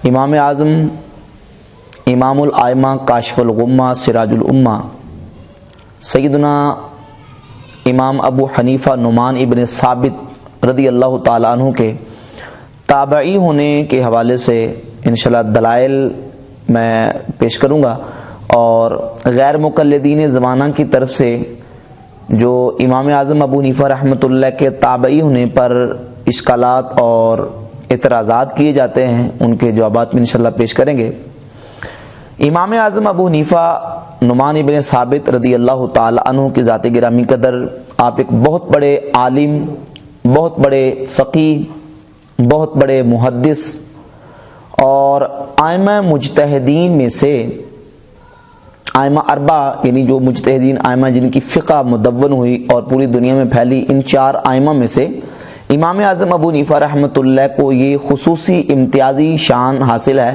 امام اعظم امام الائمہ کاشف الغمہ سراج الامہ سیدنا امام ابو حنیفہ نعمان ابن ثابت رضی اللہ تعالیٰ عنہ کے تابعی ہونے کے حوالے سے انشاءاللہ دلائل میں پیش کروں گا، اور غیر مقلدین زمانہ کی طرف سے جو امام اعظم ابو حنیفہ رحمۃ اللہ کے تابعی ہونے پر اشکالات اور اعتراضات کیے جاتے ہیں، ان کے جوابات میں انشاءاللہ پیش کریں گے۔ امام اعظم ابو حنیفہ نعمان ابن ثابت رضی اللہ تعالی عنہ کی ذات گرامی قدر، آپ ایک بہت بڑے عالم، بہت بڑے فقیہ، بہت بڑے محدث اور ائمہ مجتہدین میں سے ائمہ اربع، یعنی جو مجتہدین ائمہ جن کی فقہ مدون ہوئی اور پوری دنیا میں پھیلی، ان چار ائمہ میں سے امام اعظم ابو حنیفہ رحمۃ اللہ کو یہ خصوصی امتیازی شان حاصل ہے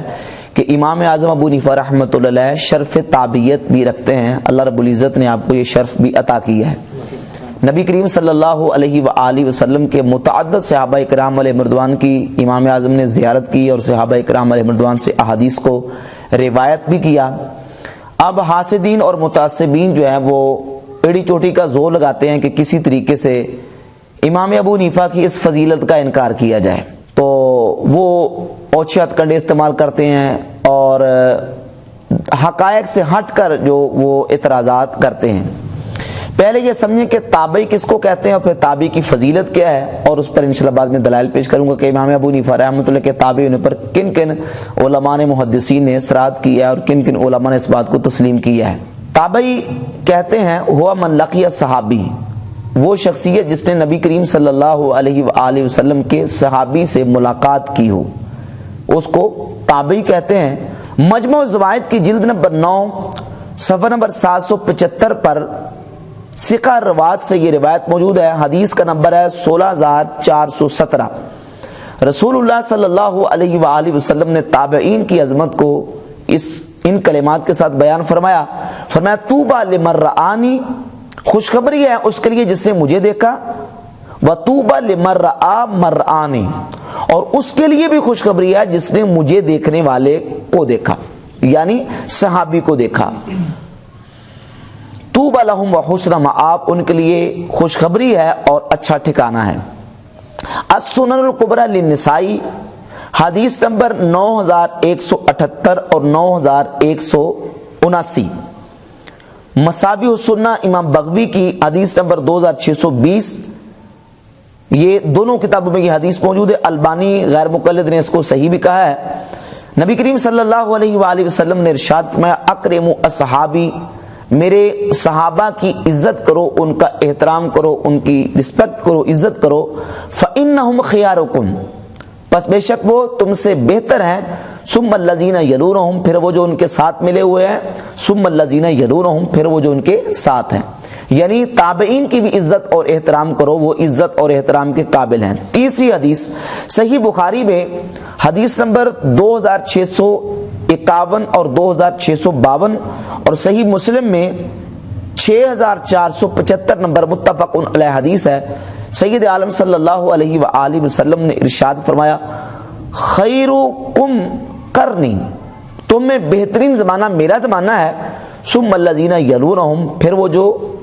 کہ امام اعظم ابو حنیفہ رحمۃ اللہ شرف تابعیت بھی رکھتے ہیں۔ اللہ رب العزت نے آپ کو یہ شرف بھی عطا کیا ہے۔ نبی کریم صلی اللہ علیہ وآلہ وسلم کے متعدد صحابہ کرام علیہ رضوان کی امام اعظم نے زیارت کی اور صحابہ کرام علیہ رضوان سے احادیث کو روایت بھی کیا۔ اب حاسدین اور متعصبین جو ہیں وہ ایڑی چوٹی کا زور لگاتے ہیں کہ کسی طریقے سے امام ابو حنیفہ کی اس فضیلت کا انکار کیا جائے، تو وہ اوچھے ہتھ کنڈے استعمال کرتے ہیں اور حقائق سے ہٹ کر جو وہ اعتراضات کرتے ہیں۔ پہلے یہ سمجھیں کہ تابعی کس کو کہتے ہیں اور پھر تابعی کی فضیلت کیا ہے، اور اس پر انشاءاللہ بعد میں دلائل پیش کروں گا کہ امام ابو حنیفہ رحمۃ اللہ کے تابعی ہونے پر کن کن علماء نے محدثین نے اصرار کیا ہے اور کن کن علماء نے اس بات کو تسلیم کیا ہے۔ تابعی کہتے ہیں ہوا من لقی صحابی، وہ شخصیت جس نے نبی کریم صلی اللہ علیہ وآلہ وسلم کے صحابی سے ملاقات کی ہو، اس کو تابعی کہتے ہیں۔ مجموع الزوائد کی جلد نمبر 9 صفحہ نمبر 775 پر ثقہ روات سے یہ روایت موجود ہے، حدیث کا نمبر ہے 16417۔ رسول اللہ صلی اللہ علیہ وآلہ وسلم نے تابعین کی عظمت کو ان کلمات کے ساتھ بیان فرمایا، طوبیٰ لمن رآنی، خوشخبری ہے اس کے لیے جس نے مجھے دیکھا، وطوبیٰ لمن رآ من رآنی، اور اس کے لیے بھی خوشخبری ہے جس نے مجھے دیکھنے والے کو دیکھا، یعنی صحابی کو دیکھا۔ طوبیٰ لہم وحسن مآب، ان کے لیے خوشخبری ہے اور اچھا ٹھکانہ ہے۔ السنن الکبریٰ للنسائی، حدیث نمبر 9178 اور 9179۔ مصابیح السنہ امام بغوی کی حدیث نمبر 2620، یہ دونوں کتابوں میں یہ حدیث موجود ہے۔ البانی غیر مقلد نے اس کو صحیح بھی کہا ہے۔ نبی کریم صلی اللہ علیہ وآلہ وسلم نے ارشاد فرمایا اکرموا اصحابی، میرے صحابہ کی عزت کرو، ان کا احترام کرو، ان کی رسپیکٹ کرو، عزت کرو۔ فإنہم خیارکم، پس بے شک وہ تم سے بہتر ہیں۔ ثم الذین یلونہم، پھر وہ جو ان کے ساتھ ملے ہوئے ہیں۔ ثم الذین یلونہم، پھر وہ جو ان کے ساتھ ہیں، یعنی تابعین کی بھی عزت اور احترام کرو، وہ عزت اور احترام کے قابل ہیں۔ تیسری حدیث صحیح بخاری میں حدیث نمبر 2651 اور 2652، اور صحیح مسلم میں 6475 نمبر متفق علیہ حدیث ہے۔ سید عالم صلی اللہ علیہ وآلہ وسلم نے ارشاد فرمایا خیرکم قرنی، تم میں بہترین زمانہ میرا زمانہ ہے۔ ثم الذین یلونہم، پھر وہ جو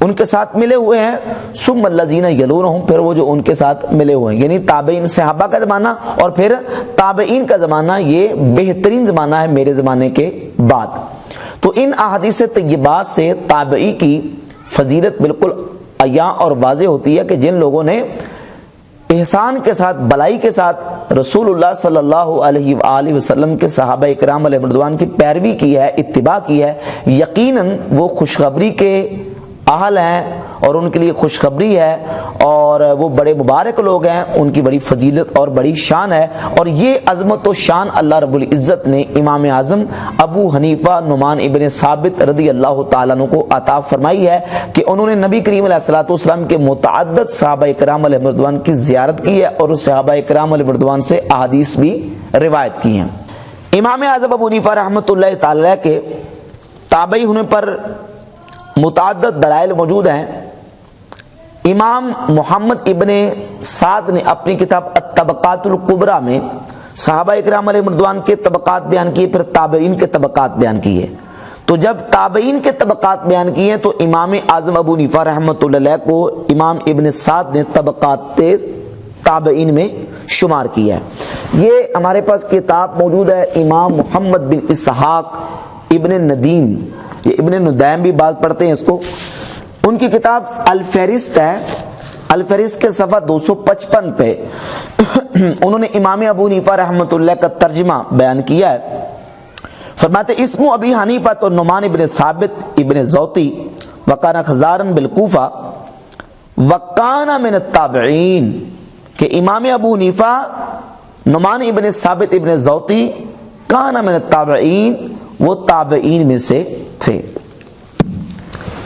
ان کے ساتھ ملے ہوئے ہیں۔ ثم الذین یلونہم، پھر وہ جو ان کے ساتھ ملے ہوئے ہیں، یعنی تابعین صحابہ کا زمانہ اور پھر تابعین کا زمانہ، یہ بہترین زمانہ ہے میرے زمانے کے بعد۔ تو ان احادیث طیبات سے تابعی کی فضیلت بالکل عیاں اور واضح ہوتی ہے کہ جن لوگوں نے احسان کے ساتھ، بلائی کے ساتھ رسول اللہ صلی اللہ علیہ وآلہ وسلم کے صحابہ کرام علیہ رضوان کی پیروی کی ہے، اتباع کی ہے، یقیناً وہ خوشخبری کے اہل ہیں اور ان کے لیے خوشخبری ہے، اور وہ بڑے مبارک لوگ ہیں، ان کی بڑی فضیلت اور بڑی شان ہے۔ اور یہ عظمت و شان اللہ رب العزت نے امام اعظم ابو حنیفہ نعمان ابن ثابت رضی اللہ تعالیٰ عنہ کو عطا فرمائی ہے کہ انہوں نے نبی کریم علیہ الصلوۃ والسلام کے متعدد صحابہ کرام علیہ رضوان کی زیارت کی ہے اور اس صحابہ کرام علیہ رضوان سے احادیث بھی روایت کی ہیں۔ امام اعظم ابو حنیفہ رحمۃ اللہ تعالیٰ کے تابعی ہونے پر متعدد دلائل موجود ہیں۔ امام محمد ابن سعد نے اپنی کتاب الطبقات الکبریٰ میں صحابہ اکرام علیہ رضوان کے طبقات بیان کیے، پھر تابعین کے طبقات بیان کیے۔ تو جب تابعین کے طبقات بیان کیے تو امام اعظم ابو حنیفہ رحمۃ اللہ علیہ کو امام ابن سعد نے طبقات تابعین میں شمار کیا ہے۔ یہ ہمارے پاس کتاب موجود ہے، امام محمد بن اسحاق ابن ندیم، یہ ابن ندیم بھی بات پڑھتے ہیں اس کو، ان کی کتاب الفہرست ہے، الفہرست کے صفحہ 255 پہ انہوں نے امام ابو حنیفہ رحمۃ اللہ کا ترجمہ بیان کیا ہے۔ فرماتے اسم ابی حنیفہ تو نعمان ابن ثابت ابن زوطی وکانہ خزارن بالکوفہ وکانہ من التابعین، کہ امام ابو حنیفہ نعمان ابن ثابت ابن زوطی کانہ من التابعین، وہ تابعین میں سے تھے۔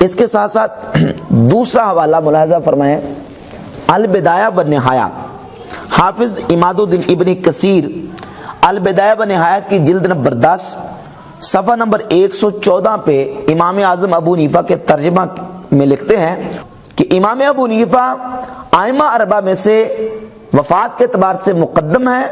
اس کے ساتھ ساتھ دوسرا حوالہ ملاحظہ فرمائیں، البدایہ والنہایہ، حافظ عماد الدین ابن کثیر البدایہ والنہایہ کی جلد نمبر 10 صفحہ نمبر 114 پہ امام اعظم ابو حنیفہ کے ترجمہ میں لکھتے ہیں کہ امام ابو حنیفہ ائمہ اربعہ میں سے وفات کے اعتبار سے مقدم ہے،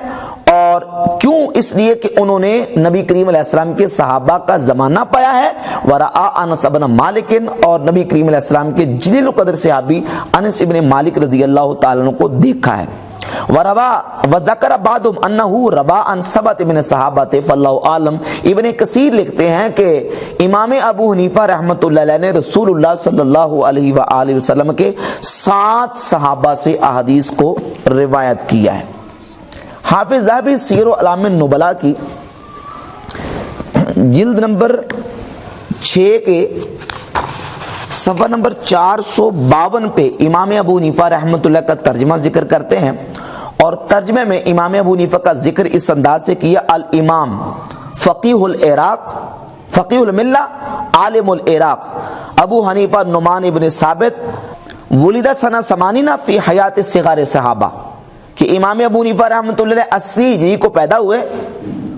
اور کیوں؟ اس لیے کہ انہوں نے نبی کریم علیہ السلام کے صحابہ کا زمانہ پایا ہے، ورآ انس بن مالک، اور نبی کریم علیہ السلام کے جلیل القدر صحابی انس ابن مالک رضی اللہ تعالیٰ عنہ کو دیکھا ہے۔ وروا وذکر بعضهم انه روا عن سبعۃ من صحابۃ فاللہ عالم، ابن کثیر لکھتے ہیں کہ امام ابو حنیفہ رحمۃ اللہ علیہ نے رسول اللہ صلی اللہ علیہ وآلہ وسلم کے 7 صحابہ سے احادیث کو روایت کیا ہے۔ حافظ ذہبی سیر و اعلام النبلاء کی جلد نمبر 6 کے صفحہ نمبر 452 پہ امام ابو حنیفہ رحمۃ اللہ کا ترجمہ ذکر کرتے ہیں، اور ترجمے میں امام ابو حنیفہ کا ذکر اس انداز سے کیا، الامام فقیہ العراق فقیہ الملہ عالم العراق ابو حنیفہ نعمان ابن ثابت ولد سنہ 80 فی حیات صغار صحابہ، کہ امام ابو حنیفہ رحمۃ اللہ علیہ 80 ہجری کو پیدا ہوئے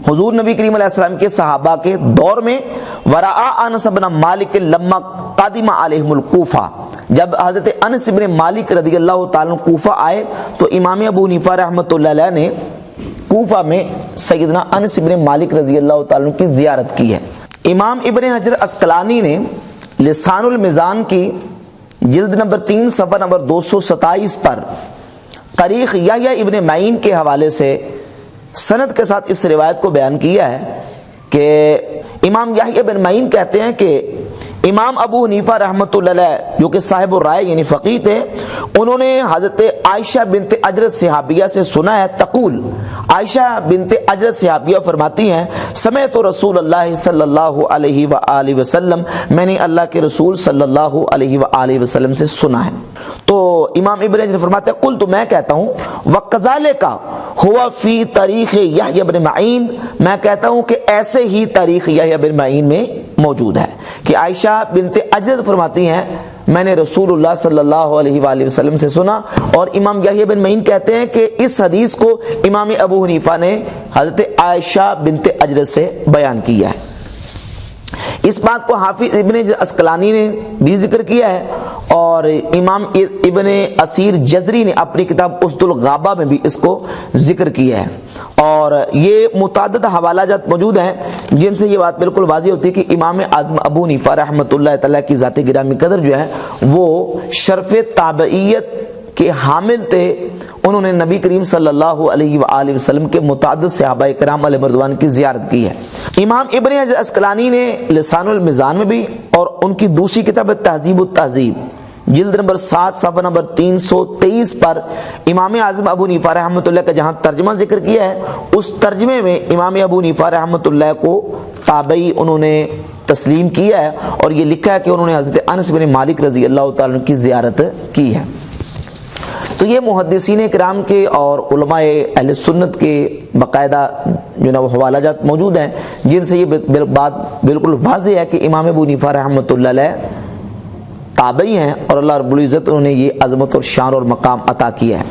حضور نبی کریم علیہ السلام کے صحابہ کے دور میں۔ ورآ انس بن مالک لما قادم علیہم الکوفہ، جب حضرت انس بن مالک رضی اللہ تعالیٰ کوفہ آئے تو امام ابو حنیفہ رحمۃ اللہ علیہ نے کوفہ میں سیدنا انس بن مالک رضی اللہ تعالیٰ کی زیارت کی ہے۔ امام ابن حجر عسقلانی نے لسان المیزان کی جلد نمبر 3 صفحہ نمبر 227 پر تاریخ یحییٰ ابن معین کے حوالے سے سند کے ساتھ اس روایت کو بیان کیا ہے کہ امام یحییٰ بن معین کہتے ہیں کہ امام ابو حنیفہ رحمۃ اللہ علیہ جو کہ صاحب الرائے یعنی فقیہ تھے، انہوں نے حضرت عائشہ بنت اجرت صحابیہ سے سنا ہے، تقول، عائشہ بنت اجرت صحابیہ فرماتی ہیں، سمعت رسول اللہ صلی اللہ علیہ وآلہ وسلم، میں نے اللہ کے رسول صلی اللہ علیہ وآلہ وسلم سے سنا ہے۔ تو امام ابن حجر فرماتے ہیں، قلت، میں کہتا ہوں، وَكَذَلِكَ هُوَ فِي تاریخ یحییٰ بن معین، میں کہتا ہوں کہ ایسے ہی تاریخ یحییٰ بن معین میں موجود ہے کہ عائشہ بنت اجرت فرماتی ہیں میں نے رسول اللہ صلی اللہ علیہ وآلہ وسلم سے سنا، اور امام یحییٰ بن معین کہتے ہیں کہ اس حدیث کو امام ابو حنیفہ نے حضرت عائشہ بنت اجرت سے بیان کیا ہے۔ اس بات کو حافظ ابن عسقلانی نے بھی ذکر کیا ہے، اور امام ابن اسیر جزری نے اپنی کتاب اسد الغابہ میں بھی اس کو ذکر کیا ہے، اور یہ متعدد حوالہ جات موجود ہیں جن سے یہ بات بالکل واضح ہوتی ہے کہ امام اعظم ابو حنیفہ رحمۃ اللہ تعالیٰ کی ذات گرامی قدر جو ہے وہ شرف تابعیت کے حامل تھے۔ انہوں نے نبی کریم صلی اللہ علیہ وآلہ وسلم کے متعدد صحابہ کرام علیہ رضوان کی زیارت کی ہے۔ امام ابن حجر عسقلانی نے لسان المیزان میں بھی، اور ان کی دوسری کتاب تہذیب التہذیب جلد نمبر 7 صفحہ نمبر 323 پر امام اعظم ابو حنیفہ رحمۃ اللہ کا جہاں ترجمہ ذکر کیا ہے، اس ترجمے میں امام ابو حنیفہ رحمۃ اللہ کو تابعی انہوں نے تسلیم کیا ہے، اور یہ لکھا ہے کہ انہوں نے حضرت انس بن مالک رضی اللہ تعالیٰ کی زیارت کی ہے۔ تو یہ محدثین کرام کے اور علماء اہل سنت کے باقاعدہ جو نا وہ حوالہ جات موجود ہیں جن سے یہ بات بالکل واضح ہے کہ امام ابو حنیفہ رحمۃ اللہ علیہ تابعی ہیں، اور اللہ رب العزت انہوں نے یہ عظمت اور شان اور مقام عطا کیا ہے۔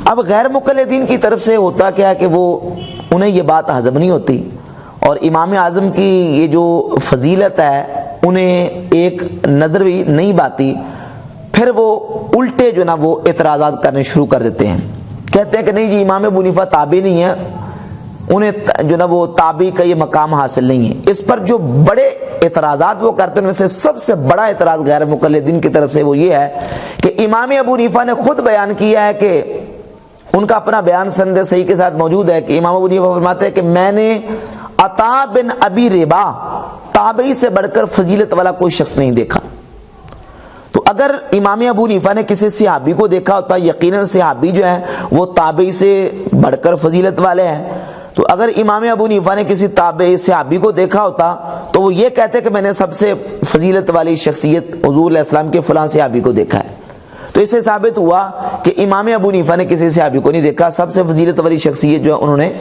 اب غیر مقلدین کی طرف سے ہوتا کیا کہ وہ انہیں یہ بات ہضم نہیں ہوتی، اور امام اعظم کی یہ جو فضیلت ہے انہیں ایک نظر بھی نہیں باتی، پھر وہ الٹے جو نا وہ اعتراضات کرنے شروع کر دیتے ہیں، کہتے ہیں کہ نہیں جی امام ابو حنیفہ تابعی نہیں ہے، انہیں جو نا وہ تابعی کا یہ مقام حاصل نہیں ہے۔ اس پر جو بڑے اعتراضات وہ کرتے ہیں، ان میں سے سب سے بڑا اعتراض غیر مقلدین کی طرف سے وہ یہ ہے کہ امام ابو حنیفہ نے خود بیان کیا ہے کہ ان کا اپنا بیان سند صحیح کے ساتھ موجود ہے کہ امام ابو حنیفہ فرماتے ہیں کہ میں نے عطا بن ابی ربا تابعی سے بڑھ کر فضیلت والا کوئی شخص نہیں دیکھا۔ تو اگر امام ابو حنیفہ نے کسی صحابی کو دیکھا ہوتا، یقیناً صحابی جو ہیں وہ تابعی سے بڑھ کر فضیلت والے ہیں، تو اگر امام ابو حنیفہ نے کسی تابعی صحابی کو دیکھا ہوتا تو وہ یہ کہتے کہ میں نے سب سے فضیلت والی شخصیت حضور علیہ السلام کے فلاں صحابی کو دیکھا ہے۔ تو اس سے ثابت ہوا کہ امام ابو حنیفہ نے کسی صحابی کو نہیں دیکھا، سب سے فضیلت والی شخصیت جو ہے انہوں نے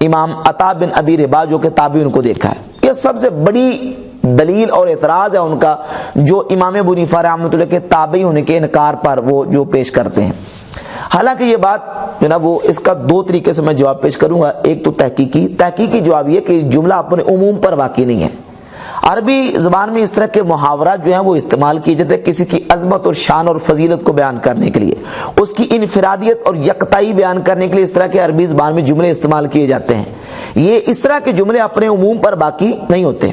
امام عطا بن ابی ربا جو کہ تابعی ان کو دیکھا ہے۔ یہ سب سے بڑی دلیل اور اعتراض ہے ان کا جو امام ابو حنیفہ رحمۃ اللہ کے تابعی ہونے کے انکار پر وہ جو پیش کرتے ہیں۔ حالانکہ یہ بات جو نا وہ اس کا دو طریقے سے میں جواب پیش کروں گا۔ ایک تو تحقیقی جواب یہ کہ جملہ اپنے عموم پر واقع نہیں ہے۔ عربی زبان میں اس طرح کے محاورات جو ہیں وہ استعمال کیے جاتے ہیں کسی کی عظمت اور شان اور فضیلت کو بیان کرنے کے لیے، اس کی انفرادیت اور یکتائی بیان کرنے کے لیے اس طرح کے عربی زبان میں جملے استعمال کیے جاتے ہیں۔ یہ اس طرح کے جملے اپنے عموم پر باقی نہیں ہوتے۔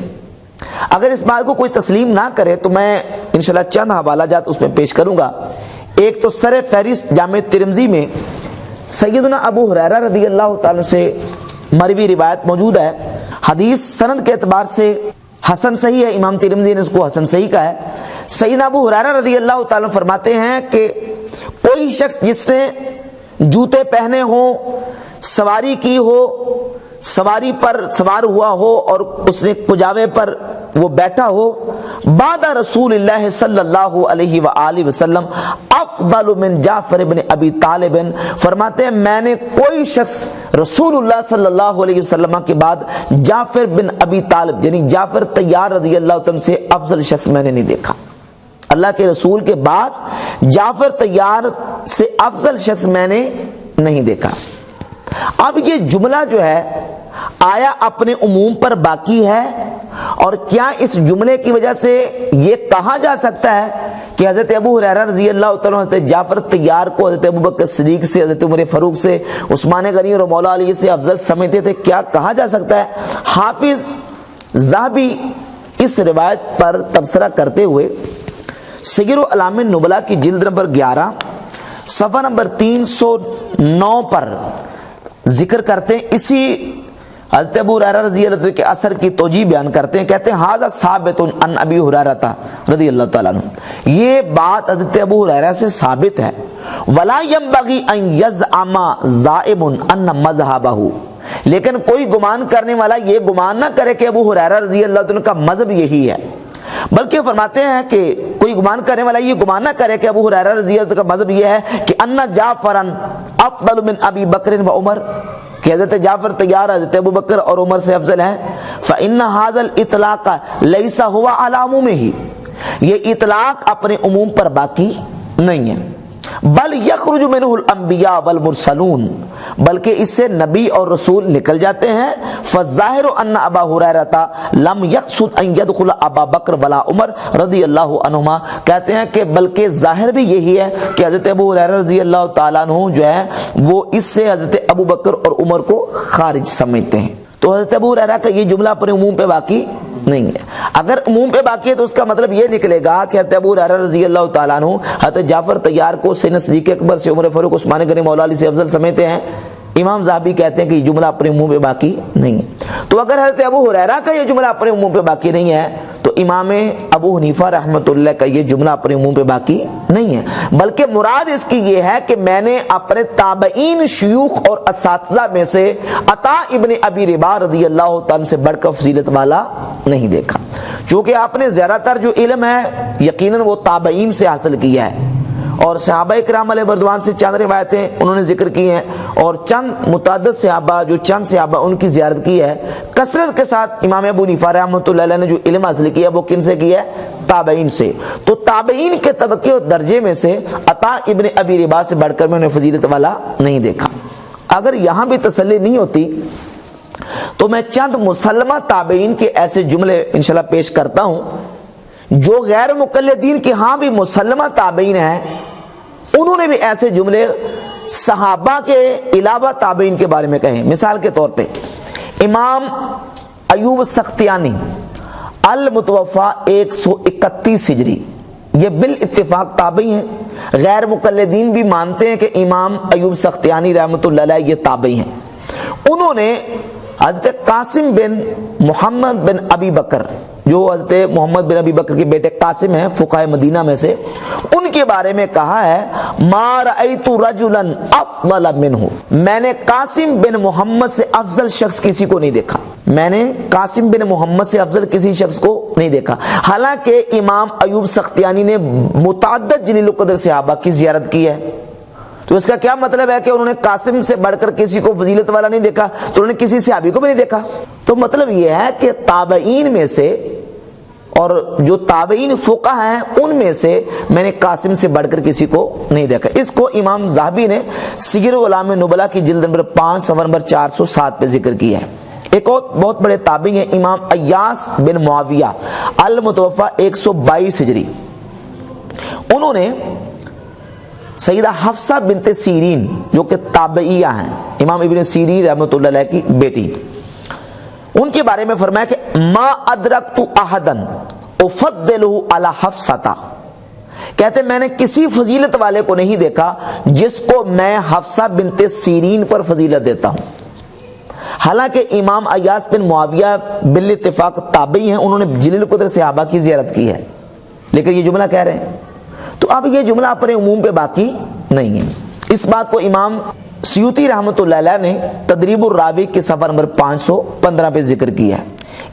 اگر اس بات کو کوئی تسلیم نہ کرے تو میں انشاءاللہ چند حوالہ جات اس میں پیش کروں گا۔ ایک تو سر فہرست جامع ترمذی میں سیدنا ابو ہریرہ رضی اللہ تعالیٰ سے مروی روایت موجود ہے۔ حدیث سند کے اعتبار سے حسن صحیح ہے، امام ترمذی نے اس کو حسن صحیح کہا ہے۔ سیدنا ابو ہریرہ رضی اللہ تعالیٰ فرماتے ہیں کہ کوئی شخص جس نے جوتے پہنے ہوں، سواری کی ہو، سواری پر سوار ہوا ہو اور اس نے کجاوے پر وہ بیٹھا ہو، بعد رسول اللہ صلی اللہ علیہ وآلہ وسلم افضل من جعفر بن ابی طالب، فرماتے ہیں میں نے کوئی شخص رسول اللہ صلی اللہ علیہ وسلم کے بعد جعفر بن ابی طالب یعنی جعفر طیار رضی اللہ عنہ سے افضل شخص میں نے نہیں دیکھا۔ اللہ کے رسول کے بعد جعفر طیار سے افضل شخص میں نے نہیں دیکھا۔ اب یہ جملہ جو ہے آیا اپنے عموم پر باقی ہے، اور کیا اس جملے کی وجہ سے یہ کہا جا سکتا ہے کہ حضرت ابو ہریرہ رضی اللہ تعالیٰ حضرت جعفر طیار کو حضرت ابوبکر صدیق سے، حضرت عمر فاروق سے، عثمان غنی اور مولا علی سے افضل سمجھتے تھے؟ کیا کہا جا سکتا ہے؟ حافظ ذہبی اس روایت پر تبصرہ کرتے ہوئے سیر اعلام النبلاء کی جلد نمبر 11 صفحہ نمبر 309 پر ذکر کرتے ہیں، اسی حضرت ابو ہریرہ رضی اللہ عنہ کے اثر کی توجیہ بیان کرتے ہیں۔ کہتے ہیں ھذا ثابت عن ابی ہریرہ رضی اللہ تعالیٰ عنہ، یہ بات حضرت ابو ہریرہ سے ثابت ہے۔ ولا ينبغي ان يزعم زائم ان مذهبہ، لیکن کوئی گمان کرنے والا یہ گمان نہ کرے کہ ابو ہریرہ رضی اللہ عنہ کا مذہب یہی ہے، بلکہ فرماتے ہیں کہ کوئی گمان کرنے والا یہ گمان نہ کرے کہ ابو ہریرہ رضی اللہ عنہ کا مذہب یہ ہے کہ ان جعفرا افضل من ابی بکر و عمر، کہ حضرت جعفر طیار حضرت ابو بکر اور عمر سے افضل ہیں۔ فإن هذا الإطلاق ليس هو على عمومه، یہ اطلاق اپنے عموم پر باقی نہیں ہے، بل یخرج منہ الانبیاء والمرسلون، بلکہ اس سے نبی اور رسول نکل جاتے ہیں۔ فالظاہر ان ابا ہریرہ لم یقصد ان يدخل ابا بکر ولا عمر رضی اللہ عنہما، کہتے ہیں کہ بلکہ ظاہر بھی یہی ہے کہ حضرت ابو ہریرہ رضی اللہ تعالیٰ عنہ جو ہے وہ اس سے حضرت ابو بکر اور عمر کو خارج سمجھتے ہیں۔ تو حضرت ابو ہریرہ کا یہ جملہ اپنے عموم پہ باقی نہیں ہے۔ اگر عموم پہ باقی ہے تو اس کا مطلب یہ نکلے گا کہ حضرت ابو ہریرہ رضی اللہ تعالیٰ عنہ حضرت جعفر طیار کو سیدنا صدیق اکبر سے، عمر فاروق، عثمان غنی، مولا علی سے افضل سمجھتے ہیں۔ امام ذہبی کہتے ہیں کہ یہ جملہ اپنے عموم پہ باقی نہیں ہے۔ تو اگر حضرت ابو ہریرہ کا یہ جملہ اپنے عموم پہ باقی نہیں ہے تو امام ابو حنیفہ رحمۃ اللہ کا یہ جملہ اپنے عموم پہ باقی نہیں ہے، بلکہ مراد اس کی یہ ہے کہ میں نے اپنے تابعین شیوخ اور اساتذہ میں سے عطا ابن ابی ربا رضی اللہ تعالیٰ سے بڑھ کر فضیلت والا نہیں دیکھا، چونکہ آپ نے زیادہ تر جو علم ہے یقیناً وہ تابعین سے حاصل کیا ہے، اور صحابہ کرام علیہ رضوان سے چند روایتیں انہوں نے ذکر کی ہیں، اور چند متعدد صحابہ جو چند صحابہ ان کی زیارت کی ہے کثرت کے ساتھ۔ امام ابو حنیفہ رحمۃ اللہ علیہ نے جو علم حاصل کیا وہ کن سے کیا ہے؟ تابعین سے۔ تو تابعین کے طبقے اور درجے میں سے عطا ابن ابی ربا سے بڑھ کر میں انہیں فضیلت والا نہیں دیکھا۔ اگر یہاں بھی تسلی نہیں ہوتی تو میں چند مسلمہ تابعین کے ایسے جملے انشاءاللہ پیش کرتا ہوں جو غیر مقلدین کے ہاں بھی مسلمہ تابعین ہیں، انہوں نے بھی ایسے جملے صحابہ کے علاوہ تابعین کے بارے میں کہیں، مثال کے طور پہ امام ایوب سختیانی المتوفا 131 ہجری، یہ بالاتفاق تابعی ہیں، غیر مقلدین بھی مانتے ہیں کہ امام ایوب سختیانی رحمۃ اللہ علیہ یہ تابعی ہیں۔ انہوں نے حضرت قاسم بن محمد بن ابی بکر، جو حضرت محمد بن ابی بکر کے بیٹے قاسم ہیں فقہائے مدینہ میں سے، ان کے بارے میں کہا ہے ما رأیت رجلا افضل منہ، میں نے قاسم بن محمد سے افضل شخص کسی کو نہیں دیکھا، میں نے قاسم بن محمد سے افضل کسی شخص کو نہیں دیکھا۔ حالانکہ امام ایوب سختیانی نے متعدد جلیل القدر صحابہ کی زیارت کی ہے، تو اس کا کیا مطلب ہے کہ انہوں نے قاسم سے بڑھ کر کسی کو فضیلت والا نہیں دیکھا، تو انہوں نے کسی صحابی کو بھی نہیں دیکھا۔ تو مطلب یہ ہے کہ تابعین میں سے اور جو تابعین فقہ ہیں ان میں سے میں نے قاسم سے بڑھ کر کسی کو نہیں دیکھا۔ اس کو امام ذہبی نے سیر اعلام نبلا کی جلد نمبر 5 صفحہ نمبر 407 پہ ذکر کیا ہے۔ ایک اور بہت بڑے تابعی ہیں امام ایاس بن معاویہ المتوفا 122 ہجری، انہوں نے سیدہ حفصہ بنت سیرین جو کہ تابعیہ ہیں، امام ابن سیرین رحمۃ اللہ علیہ کی بیٹی، ان کے بارے میں فرمایا کہ ما ادرکت احدا افضلہ علی حفصہ، کہتے میں نے کسی فضیلت والے کو نہیں دیکھا جس کو میں حفصہ بنت سیرین پر فضیلت دیتا ہوں۔ حالانکہ امام ایاس بن معاویہ بالاتفاق تابعی ہیں، انہوں نے جلیل القدر صحابہ کی زیارت کی ہے، لیکن یہ جملہ کہہ رہے ہیں۔ تو اب یہ جملہ اپنے عموم پہ باقی نہیں ہے۔ اس بات کو امام سیوطی رحمۃ اللہ علیہ نے تدریب الراوی کے صفحہ نمبر 515 پہ ذکر کیا ہے۔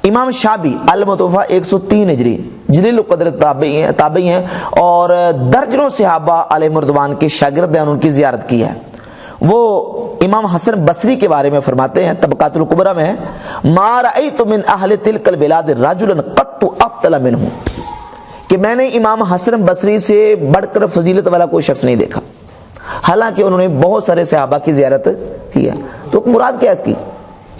امام شابی المتوفا 103 ہجری جلیل القدر تابعی ہیں اور درجنوں صحابہ علیہ رضوان کے شاگرد ہیں، ان کی زیارت کی ہے۔ وہ امام حسن بصری کے بارے میں فرماتے ہیں طبقات الکبریٰ میں، ما رأیت من اہل تلک البلاد رجلا قط افضل منہ، کہ میں نے امام حسن بصری سے بڑھ کر فضیلت والا کوئی شخص نہیں دیکھا، حالانکہ انہوں نے بہت سارے صحابہ کی زیارت کی ہے۔ تو مراد کیا ہے اس کی؟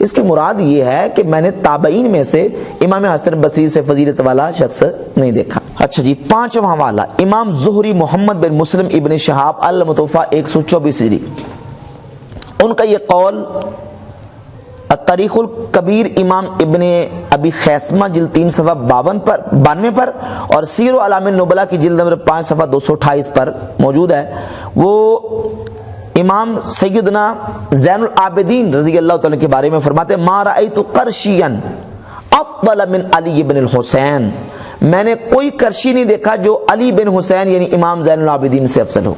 اس کی مراد یہ ہے کہ میں نے تابعین میں سے امام حسن بصری سے فضیلت والا شخص نہیں دیکھا۔ اچھا جی، پانچواں حوالہ امام زہری محمد بن مسلم ابن شہاب المتوفا 124 ہجری، ان کا یہ قول التاریخ الکبیر امام ابن ابی خیثمہ جلد 3 صفحہ 92 پر اور سیر اعلام النبلا کی جلد نمبر 5 صفحہ 228 پر موجود ہے۔ وہ امام سیدنا زین العابدین رضی اللہ تعالیٰ کے بارے میں فرماتے ہیں ما رأیت قرشیا افضل من علی بن الحسین، میں نے کوئی قرشی نہیں دیکھا جو علی بن حسین یعنی امام زین العابدین سے افضل ہو،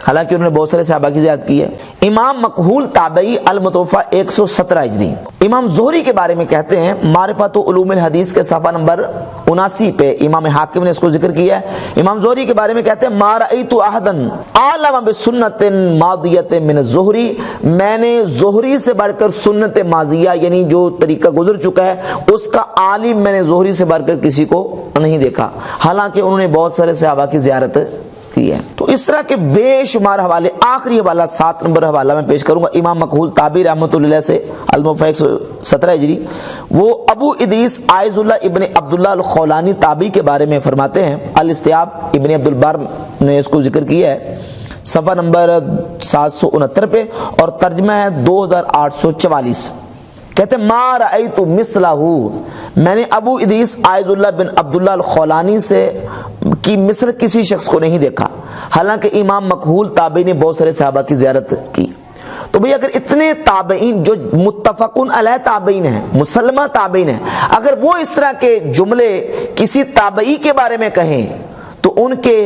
حالانکہ انہوں نے بہت سارے صحابہ کی زیارت کی ہے۔ امام مکحول تابعی المتوفا 117 ہجری، امام زہری کے بارے میں کہتے ہیں معرفت علوم الحدیث کے صفحہ نمبر 79 پہ امام حاکم نے اس کو ذکر کیا ہے۔ امام زہری کے بارے میں کہتے ہیں ما رأیت احدا اعلم بسنت ماضیۃ من الزہری، میں نے زہری سے بڑھ کر سنت ماضیہ یعنی جو طریقہ گزر چکا ہے اس کا عالم میں نے زہری سے بڑھ کر کسی کو نہیں دیکھا، حالانکہ انہوں نے بہت سارے صحابہ کی زیارت کی ہے۔ تو اس طرح کے بے شمار حوالے، آخری حوالہ 7 نمبر حوالہ میں پیش کروں گا امام مکحول تابعی رحمۃ اللہ علیہ سے المتوفا 117 ہجری، وہ ابو ادریس عائض اللہ ابن عبداللہ الخولانی تابعی کے بارے میں فرماتے ہیں، الاستیاب ابن عبد البر نے اس کو ذکر کیا ہے صفحہ نمبر 769 پہ اور ترجمہ ہے 2844، کہتے ہیں ما رأیت مثلہ، میں نے ابو ادریس عائض اللہ بن عبداللہ الخولانی سے کی مثل کسی شخص کو نہیں دیکھا، حالانکہ امام مکحول تابعی نے بہت سارے صحابہ کی زیارت کی۔ تو بھئی اگر اتنے تابعین جو متفقن علیہ تابعین ہیں، مسلمہ تابعین ہیں، اگر وہ اس طرح کے جملے کسی تابعی کے بارے میں کہیں تو ان کے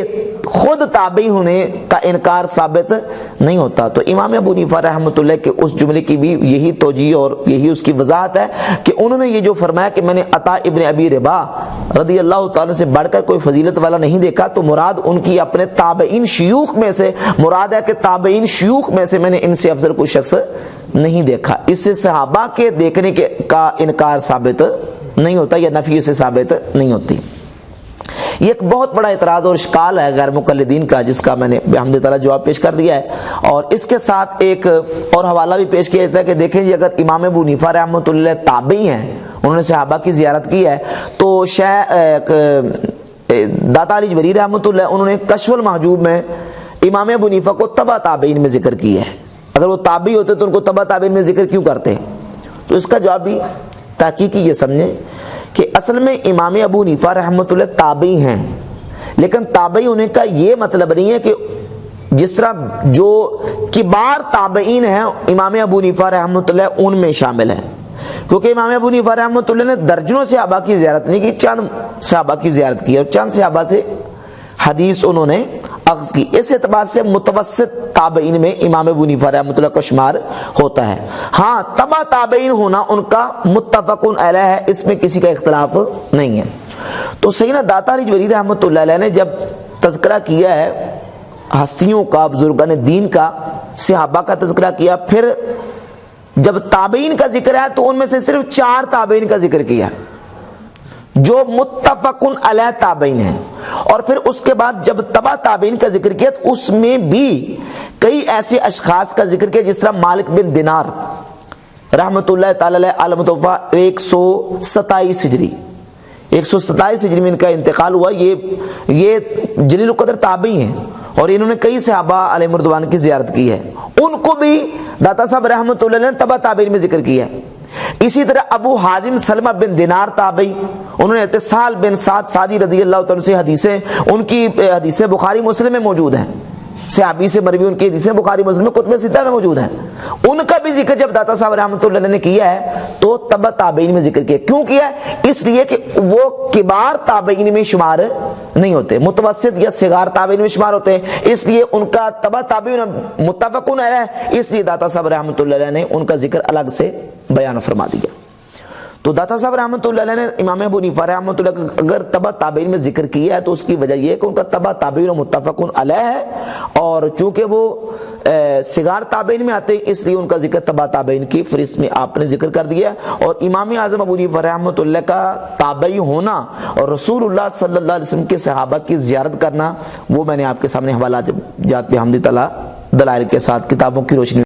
خود تابعی ہونے کا انکار ثابت نہیں ہوتا۔ تو امام ابو حنیفہ رحمۃ اللہ کے اس جملے کی بھی یہی توجیہ اور یہی اس کی وضاحت ہے کہ انہوں نے یہ جو فرمایا کہ میں نے عطا ابن ابی رباح رضی اللہ تعالیٰ سے بڑھ کر کوئی فضیلت والا نہیں دیکھا، تو مراد ان کی اپنے تابعین شیوخ میں سے مراد ہے کہ تابعین شیوخ میں سے میں نے ان سے افضل کوئی شخص نہیں دیکھا۔ اس سے صحابہ کے دیکھنے کا انکار ثابت نہیں ہوتا یا نفی سے ثابت نہیں ہوتی۔ یہ ایک بہت بڑا اعتراض اور اشکال ہے غیر مقلدین کا، جس کا میں نے بحمد تعالیٰ جواب پیش کر دیا ہے۔ اور اس کے ساتھ ایک اور حوالہ بھی پیش کیا جاتا ہے کہ دیکھیں جی، اگر امام ابو حنیفہ رحمۃ اللہ تابعی ہیں، انہوں نے صحابہ کی زیارت کی ہے، تو داتا علی جبری رحمۃ اللہ انہوں نے کشف المحجوب میں امام ابو حنیفہ کو تبع تابعین میں ذکر کیا ہے. اگر وہ تابعی ہوتے تو ان کو تبع تابعین میں ذکر کیوں کرتے؟ تو اس کا جواب بھی تحقیقی یہ سمجھیں کہ اصل میں امام ابو حنیفہ رحمۃ اللہ تابعی ہیں، لیکن تابعی ہونے کا یہ مطلب نہیں ہے کہ جس طرح جو کبار تابعین ہیں امام ابو حنیفہ رحمۃ اللہ ان میں شامل ہیں، کیونکہ امام ابو حنیفہ رحمۃ اللہ نے درجنوں صحابہ کی زیارت نہیں کی، چند صحابہ کی زیارت کی اور چند صحابہ سے حدیث انہوں نے اخذ کی. اس اعتبار سے متوسط تابعین میں امام ابو حنیفہ رحمۃ اللہ کا شمار ہوتا ہے. ہاں تبع تابعین ہونا ان کا متفق علیہ ہے، اس میں کسی کا اختلاف نہیں ہے. تو سیدنا داتا رجوی رحمۃ اللہ علیہ نے جب تذکرہ کیا ہے ہستیوں کا، بزرگان دین کا، صحابہ کا تذکرہ کیا، پھر جب تابعین کا ذکر ہے تو ان میں سے صرف 4 تابعین کا ذکر کیا جو متفق علیہ تابعین ہیں، اور پھر اس کے بعد جب تبع تابعین کا ذکر کیا تو اس میں بھی کئی ایسے اشخاص کا ذکر کیا، جس طرح مالک بن دینار رحمۃ اللہ تعالی علیہ المتوفی 127 ہجری 127 ہجری میں ان کا انتقال ہوا. یہ جلیل القدر تابعی ہیں اور انہوں نے کئی صحابہ علیہ رضوان کی زیارت کی ہے. ان کو بھی داتا صاحب رحمۃ اللہ نے تبع تابعین میں ذکر کیا ہے. اسی طرح ابو حازم سلمہ بن دینار تابعی، انہوں نے اتصال بن سعد سعدی رضی اللہ تعالیٰ سے حدیثیں، ان کی حدیثیں بخاری مسلم میں موجود ہیں، صحابی سے مروی ان کی حدیثیں بخاری مسلم میں کتب ستہ میں موجود ہیں. ان کا بھی ذکر جب داتا صاحب رحمۃ اللہ نے کیا ہے تو تبع تابعین میں ذکر کیا. کیوں کیا ہے؟ اس لیے کہ وہ کبار تابعین میں شمار نہیں ہوتے، متوسط یا صغار تابعین میں شمار ہوتے ہیں، اس لیے ان کا تبع تابعین متفق علیہ، اس لیے داتا صاحب رحمۃ اللہ نے ان کا ذکر الگ سے بیان فرما دیا. تو داتا صاحب رحمۃ اللہ علیہ نے امام ابو حنیفہ رحمۃ اللہ کا اگر تبع تابعین میں ذکر کیا ہے تو اس کی وجہ یہ ہے کہ ان کا تبع تابعین متفق علیہ ہے، اور چونکہ وہ صغار تابعین میں آتے ہیں اس لیے ان کا ذکر تبع تابعین کی فہرست میں آپ نے ذکر کر دیا. اور امام اعظم ابو حنیفہ رحمۃ اللہ کا تابعی ہونا اور رسول اللہ صلی اللہ علیہ وسلم کے صحابہ کی زیارت کرنا، وہ میں نے آپ کے سامنے حوالات جات پہ حمد تعالی دلائل کے ساتھ کتابوں کی روشنی